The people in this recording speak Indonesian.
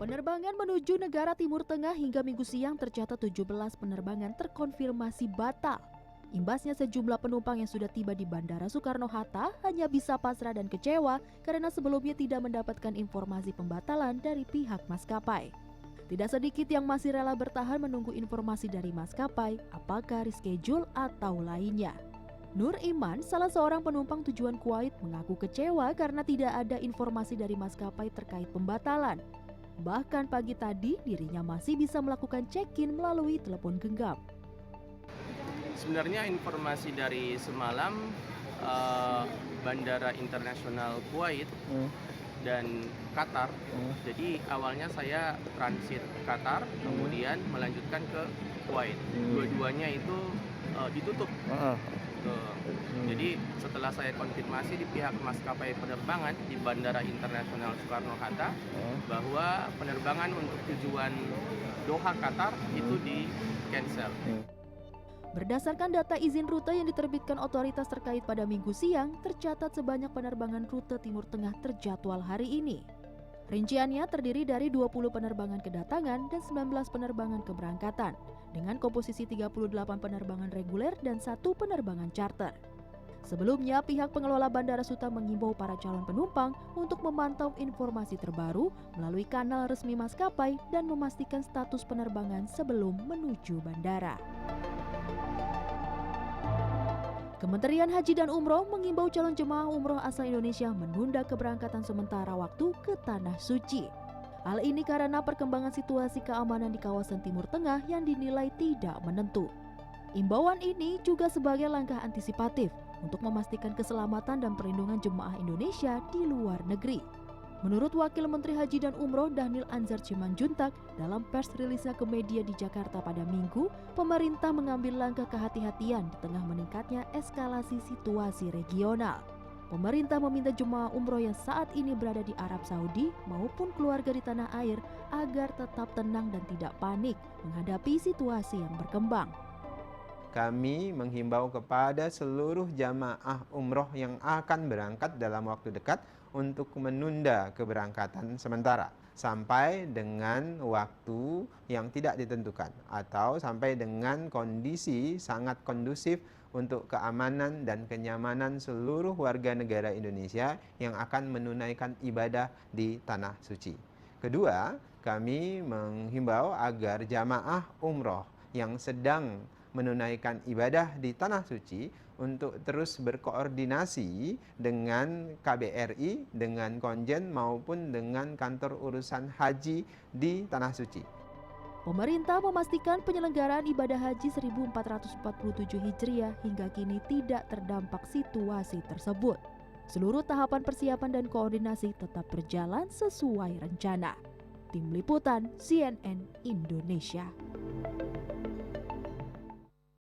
Penerbangan menuju negara Timur Tengah hingga Minggu siang tercatat 17 penerbangan terkonfirmasi batal. Imbasnya sejumlah penumpang yang sudah tiba di Bandara Soekarno-Hatta hanya bisa pasrah dan kecewa karena sebelumnya tidak mendapatkan informasi pembatalan dari pihak maskapai. Tidak sedikit yang masih rela bertahan menunggu informasi dari maskapai, apakah reschedule atau lainnya. Nur Iman, salah seorang penumpang tujuan Kuwait, mengaku kecewa karena tidak ada informasi dari maskapai terkait pembatalan. Bahkan pagi tadi dirinya masih bisa melakukan check-in melalui telepon genggam. Sebenarnya informasi dari semalam Bandara Internasional Kuwait dan Qatar. Jadi awalnya saya transit Qatar, kemudian melanjutkan ke Kuwait. Dua-duanya itu ditutup. Jadi setelah saya konfirmasi di pihak maskapai penerbangan di Bandara Internasional Soekarno-Hatta bahwa penerbangan untuk tujuan Doha Qatar itu di cancel. Berdasarkan data izin rute yang diterbitkan otoritas terkait pada Minggu siang, tercatat sebanyak penerbangan rute Timur Tengah terjadwal hari ini. Rinciannya terdiri dari 20 penerbangan kedatangan dan 19 penerbangan keberangkatan, dengan komposisi 38 penerbangan reguler dan 1 penerbangan charter. Sebelumnya, pihak pengelola Bandara Suta mengimbau para calon penumpang untuk memantau informasi terbaru melalui kanal resmi maskapai dan memastikan status penerbangan sebelum menuju bandara. Kementerian Haji dan Umroh mengimbau calon jemaah umroh asal Indonesia menunda keberangkatan sementara waktu ke Tanah Suci. Hal ini karena perkembangan situasi keamanan di kawasan Timur Tengah yang dinilai tidak menentu. Imbauan ini juga sebagai langkah antisipatif untuk memastikan keselamatan dan perlindungan jemaah Indonesia di luar negeri. Menurut Wakil Menteri Haji dan Umroh Dhanil Anzar Simanjuntak, dalam pers rilisnya ke media di Jakarta pada Minggu, pemerintah mengambil langkah kehati-hatian di tengah meningkatnya eskalasi situasi regional. Pemerintah meminta jemaah umroh yang saat ini berada di Arab Saudi maupun keluarga di tanah air agar tetap tenang dan tidak panik menghadapi situasi yang berkembang. Kami menghimbau kepada seluruh jamaah umroh yang akan berangkat dalam waktu dekat untuk menunda keberangkatan sementara sampai dengan waktu yang tidak ditentukan atau sampai dengan kondisi sangat kondusif untuk keamanan dan kenyamanan seluruh warga negara Indonesia yang akan menunaikan ibadah di Tanah Suci. Kedua, kami menghimbau agar jamaah umroh yang sedang menunaikan ibadah di Tanah Suci untuk terus berkoordinasi dengan KBRI, dengan Konjen maupun dengan kantor urusan haji di Tanah Suci. Pemerintah memastikan penyelenggaraan ibadah haji 1447 Hijriah hingga kini tidak terdampak situasi tersebut. Seluruh tahapan persiapan dan koordinasi tetap berjalan sesuai rencana. Tim Liputan CNN Indonesia.